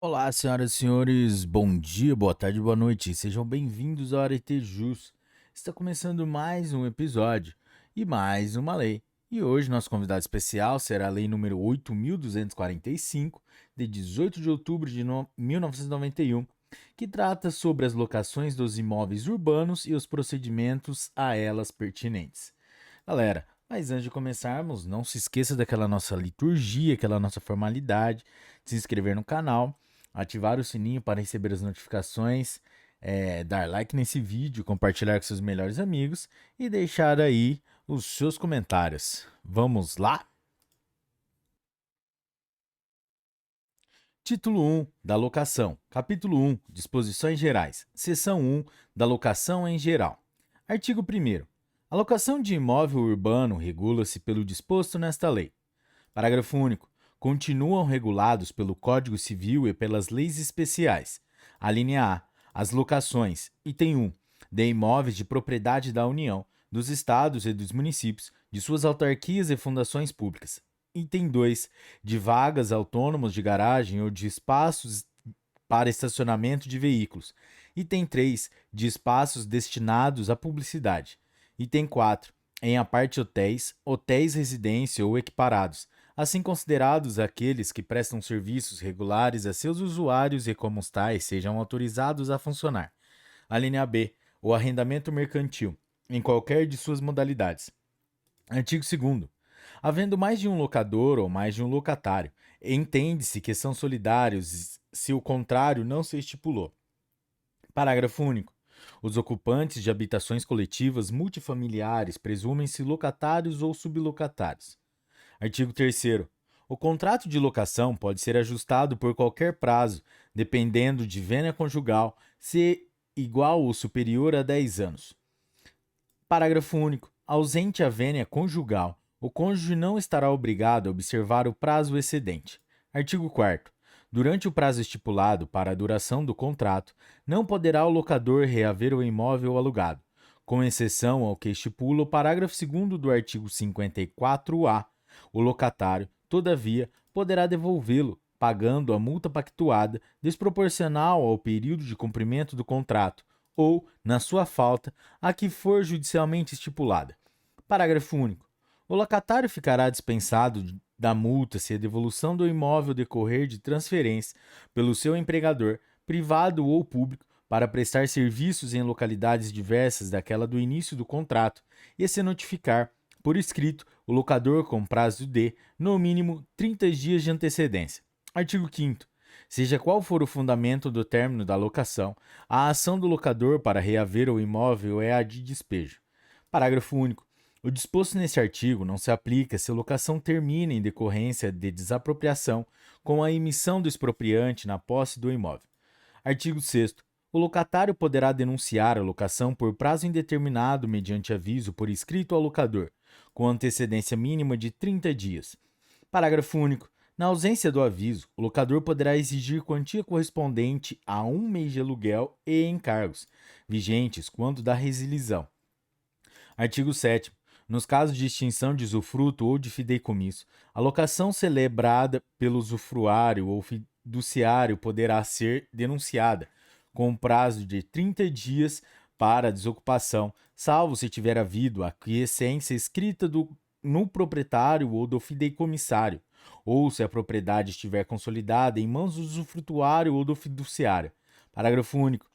Olá, senhoras e senhores, bom dia, boa tarde, boa noite, sejam bem-vindos ao Arete Jus. Está começando mais um episódio e mais uma lei. E hoje nosso convidado especial será a lei número 8.245, de 18 de outubro de 1991, que trata sobre as locações dos imóveis urbanos e os procedimentos a elas pertinentes. Galera, mas antes de começarmos, não se esqueça daquela nossa liturgia, aquela nossa formalidade, de se inscrever no canal, ativar o sininho para receber as notificações, dar like nesse vídeo, compartilhar com seus melhores amigos e deixar aí os seus comentários. Vamos lá? Título 1 da locação. Capítulo 1 Disposições gerais. Seção 1 da locação em geral. Artigo 1º. A locação de imóvel urbano regula-se pelo disposto nesta lei. Parágrafo único. Continuam regulados pelo Código Civil e pelas leis especiais. Alínea A. As locações. Item 1. De imóveis de propriedade da União, dos Estados e dos municípios, de suas autarquias e fundações públicas. Item 2. De vagas autônomas de garagem ou de espaços para estacionamento de veículos. Item 3. De espaços destinados à publicidade. Item 4. Em aparte hotéis, hotéis residência ou equiparados, assim considerados aqueles que prestam serviços regulares a seus usuários e como os tais sejam autorizados a funcionar. A linha B. O arrendamento mercantil, em qualquer de suas modalidades. Artigo 2º. Havendo mais de um locador ou mais de um locatário, entende-se que são solidários se o contrário não se estipulou. Parágrafo único. Os ocupantes de habitações coletivas multifamiliares presumem-se locatários ou sublocatários. Artigo 3º. O contrato de locação pode ser ajustado por qualquer prazo, dependendo de vênia conjugal, se igual ou superior a 10 anos. Parágrafo único. Ausente a vênia conjugal, o cônjuge não estará obrigado a observar o prazo excedente. Artigo 4º. Durante o prazo estipulado para a duração do contrato, não poderá o locador reaver o imóvel alugado, com exceção ao que estipula o parágrafo 2º do artigo 54-A. O locatário, todavia, poderá devolvê-lo, pagando a multa pactuada desproporcional ao período de cumprimento do contrato, ou, na sua falta, a que for judicialmente estipulada. Parágrafo único. O locatário ficará dispensado da multa se a devolução do imóvel decorrer de transferência pelo seu empregador, privado ou público, para prestar serviços em localidades diversas daquela do início do contrato e se notificar, por escrito, o locador com prazo de, no mínimo, 30 dias de antecedência. Artigo 5º. Seja qual for o fundamento do término da locação, a ação do locador para reaver o imóvel é a de despejo. Parágrafo único. O disposto neste artigo não se aplica se a locação termina em decorrência de desapropriação com a emissão do expropriante na posse do imóvel. Artigo 6º. O locatário poderá denunciar a locação por prazo indeterminado mediante aviso por escrito ao locador, com antecedência mínima de 30 dias. Parágrafo único. Na ausência do aviso, o locador poderá exigir quantia correspondente a um mês de aluguel e encargos, vigentes quando da rescisão. Artigo 7º. Nos casos de extinção de usufruto ou de fideicomisso, a locação celebrada pelo usufruário ou fiduciário poderá ser denunciada, com prazo de 30 dias para a desocupação, salvo se tiver havido a quiescência escrita no proprietário ou do fideicomissário, ou se a propriedade estiver consolidada em mãos do usufrutuário ou do fiduciário. Parágrafo único.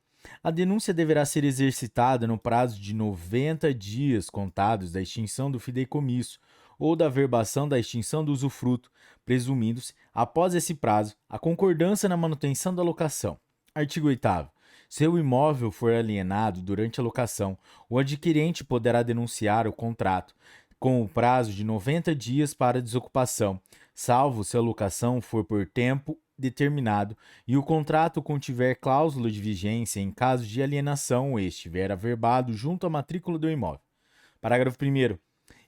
A denúncia deverá ser exercitada no prazo de 90 dias contados da extinção do fideicomisso ou da averbação da extinção do usufruto, presumindo-se, após esse prazo, a concordância na manutenção da locação. Artigo 8º. Se o imóvel for alienado durante a locação, o adquirente poderá denunciar o contrato com o prazo de 90 dias para desocupação, salvo se a locação for por tempo determinado e o contrato contiver cláusula de vigência em caso de alienação e estiver averbado junto à matrícula do imóvel. Parágrafo 1º.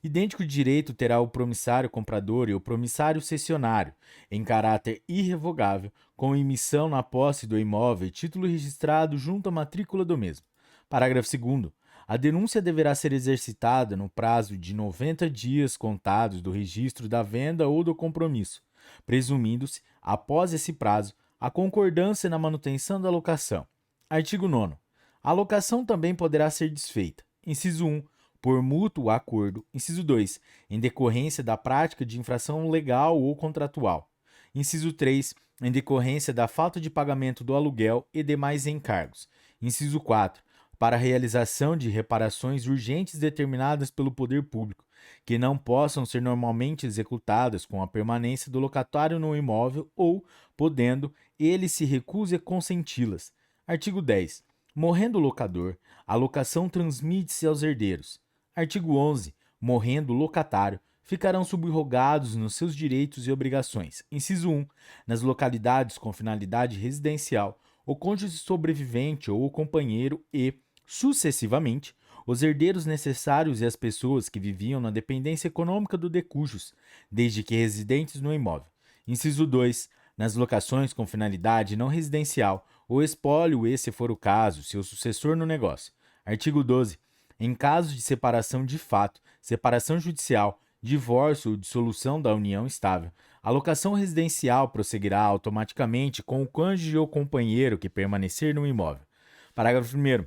Idêntico direito terá o promissário comprador e o promissário cessionário, em caráter irrevogável, com emissão na posse do imóvel e título registrado junto à matrícula do mesmo. Parágrafo 2º. A denúncia deverá ser exercitada no prazo de 90 dias contados do registro da venda ou do compromisso, presumindo-se, após esse prazo, a concordância na manutenção da locação. Artigo 9º. A locação também poderá ser desfeita. Inciso 1. Por mútuo acordo. Inciso 2. Em decorrência da prática de infração legal ou contratual. Inciso 3. Em decorrência da falta de pagamento do aluguel e demais encargos. Inciso 4. Para a realização de reparações urgentes determinadas pelo poder público, que não possam ser normalmente executadas com a permanência do locatário no imóvel ou, podendo, ele se recuse a consenti-las. Artigo 10. Morrendo o locador, a locação transmite-se aos herdeiros. Artigo 11. Morrendo o locatário, ficarão subrogados nos seus direitos e obrigações. Inciso 1. Nas localidades com finalidade residencial, o cônjuge sobrevivente ou o companheiro e, sucessivamente, os herdeiros necessários e as pessoas que viviam na dependência econômica do decujus, desde que residentes no imóvel. Inciso 2. Nas locações com finalidade não residencial, o espólio e, se for o caso, seu sucessor no negócio. Artigo 12. Em caso de separação de fato, separação judicial, divórcio ou dissolução da união estável, a locação residencial prosseguirá automaticamente com o cônjuge ou companheiro que permanecer no imóvel. Parágrafo 1º.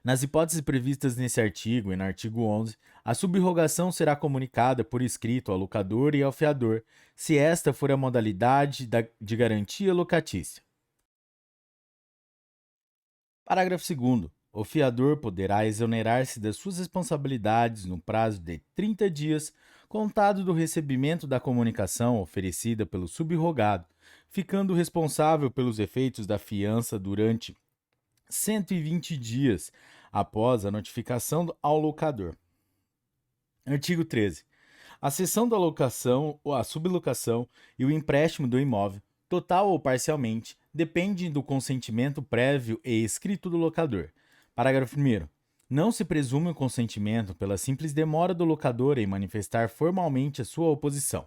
Nas hipóteses previstas nesse artigo e no artigo 11, a subrogação será comunicada por escrito ao locador e ao fiador, se esta for a modalidade de garantia locatícia. Parágrafo 2º. O fiador poderá exonerar-se das suas responsabilidades no prazo de 30 dias, contado do recebimento da comunicação oferecida pelo subrogado, ficando responsável pelos efeitos da fiança durante 120 dias após a notificação ao locador. Artigo 13. A cessão da locação ou a sublocação e o empréstimo do imóvel, total ou parcialmente, dependem do consentimento prévio e escrito do locador. Parágrafo 1º. Não se presume o consentimento pela simples demora do locador em manifestar formalmente a sua oposição.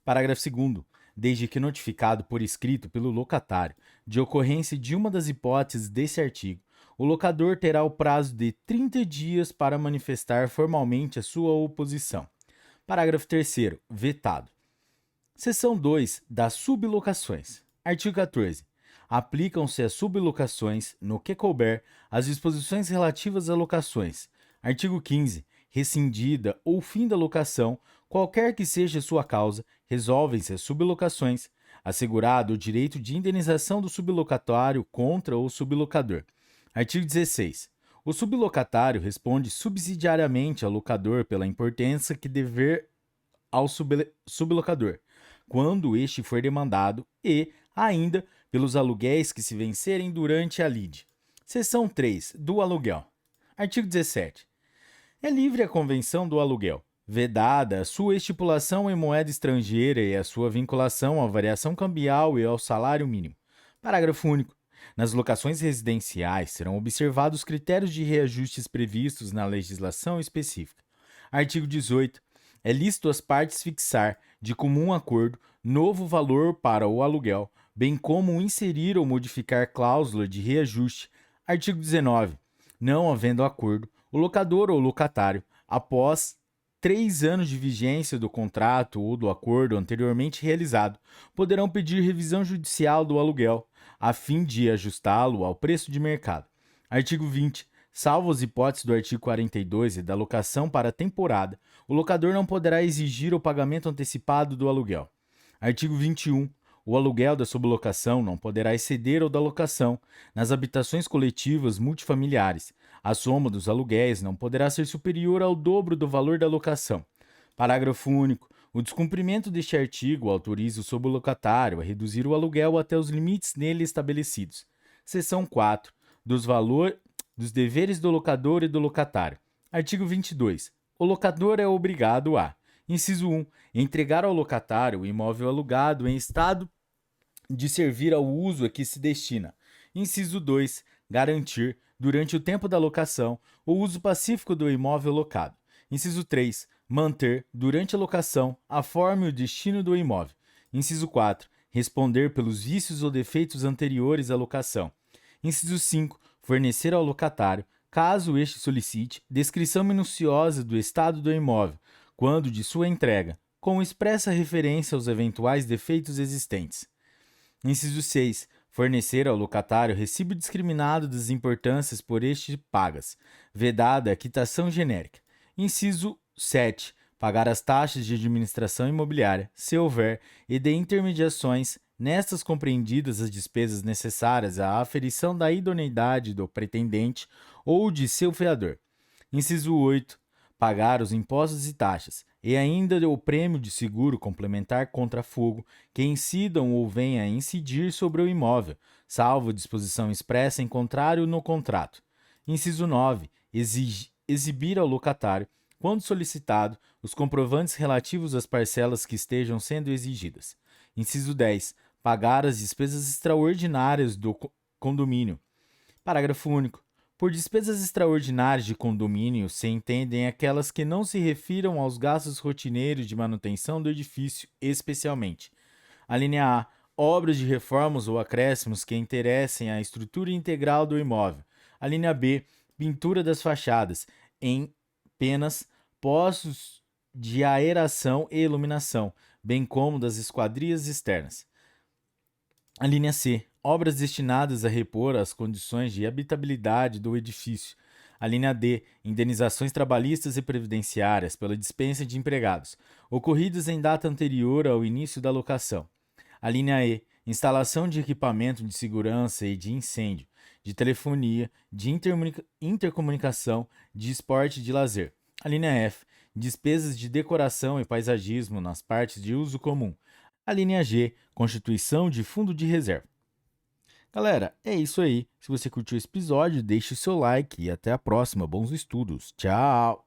Parágrafo 2º. Desde que notificado por escrito pelo locatário de ocorrência de uma das hipóteses desse artigo, o locador terá o prazo de 30 dias para manifestar formalmente a sua oposição. Parágrafo 3º. Vetado. Seção 2 das sublocações. Artigo 14. Aplicam-se às sublocações, no que couber, as disposições relativas a locações. Artigo 15. Rescindida ou fim da locação, qualquer que seja sua causa, resolvem-se as sublocações, assegurado o direito de indenização do sublocatário contra o sublocador. Artigo 16. O sublocatário responde subsidiariamente ao locador pela importância que dever ao sublocador, quando este for demandado, e, ainda, pelos aluguéis que se vencerem durante a lide. Seção 3. Do aluguel. Artigo 17. É livre a convenção do aluguel, vedada a sua estipulação em moeda estrangeira e a sua vinculação à variação cambial e ao salário mínimo. Parágrafo único. Nas locações residenciais serão observados critérios de reajustes previstos na legislação específica. Artigo 18. É lícito às partes fixar, de comum acordo, novo valor para o aluguel, bem como inserir ou modificar cláusula de reajuste. Artigo 19. Não havendo acordo, o locador ou locatário, após 3 anos de vigência do contrato ou do acordo anteriormente realizado, poderão pedir revisão judicial do aluguel, a fim de ajustá-lo ao preço de mercado. Artigo 20. Salvo as hipóteses do artigo 42 e da locação para temporada, o locador não poderá exigir o pagamento antecipado do aluguel. Artigo 21. O aluguel da sublocação não poderá exceder o da locação nas habitações coletivas multifamiliares. A soma dos aluguéis não poderá ser superior ao dobro do valor da locação. Parágrafo único. O descumprimento deste artigo autoriza o sublocatário a reduzir o aluguel até os limites nele estabelecidos. Seção 4. Dos deveres do locador e do locatário. Artigo 22. O locador é obrigado a: inciso 1. Entregar ao locatário o imóvel alugado em estado de servir ao uso a que se destina. Inciso 2. Garantir, durante o tempo da locação, o uso pacífico do imóvel locado. Inciso 3. Manter, durante a locação, a forma e o destino do imóvel. Inciso 4. Responder pelos vícios ou defeitos anteriores à locação. Inciso 5. Fornecer ao locatário, caso este solicite, descrição minuciosa do estado do imóvel, quando de sua entrega, com expressa referência aos eventuais defeitos existentes. Inciso 6. Fornecer ao locatário recibo discriminado das importâncias por este pagas, vedada a quitação genérica. Inciso 7. Pagar as taxas de administração imobiliária, se houver, e de intermediações, nestas compreendidas as despesas necessárias à aferição da idoneidade do pretendente ou de seu fiador. Inciso 8. Pagar os impostos e taxas, e ainda o prêmio de seguro complementar contra fogo que incidam ou venha a incidir sobre o imóvel, salvo disposição expressa em contrário no contrato. Inciso 9. Exibir ao locatário, quando solicitado, os comprovantes relativos às parcelas que estejam sendo exigidas. Inciso 10. Pagar as despesas extraordinárias do condomínio. Parágrafo único. Por despesas extraordinárias de condomínio se entendem aquelas que não se refiram aos gastos rotineiros de manutenção do edifício, especialmente. A linha A. Obras de reformas ou acréscimos que interessem à estrutura integral do imóvel. A linha B. Pintura das fachadas, em penas, postos de aeração e iluminação, bem como das esquadrias externas. A linha C. Obras destinadas a repor as condições de habitabilidade do edifício. A linha D. Indenizações trabalhistas e previdenciárias pela dispensa de empregados, ocorridas em data anterior ao início da locação. A linha E. Instalação de equipamento de segurança e de incêndio, de telefonia, de intercomunicação, de esporte e de lazer. A linha F. Despesas de decoração e paisagismo nas partes de uso comum. A linha G. Constituição de fundo de reserva. Galera, é isso aí. Se você curtiu esse episódio, deixe o seu like e até a próxima. Bons estudos. Tchau!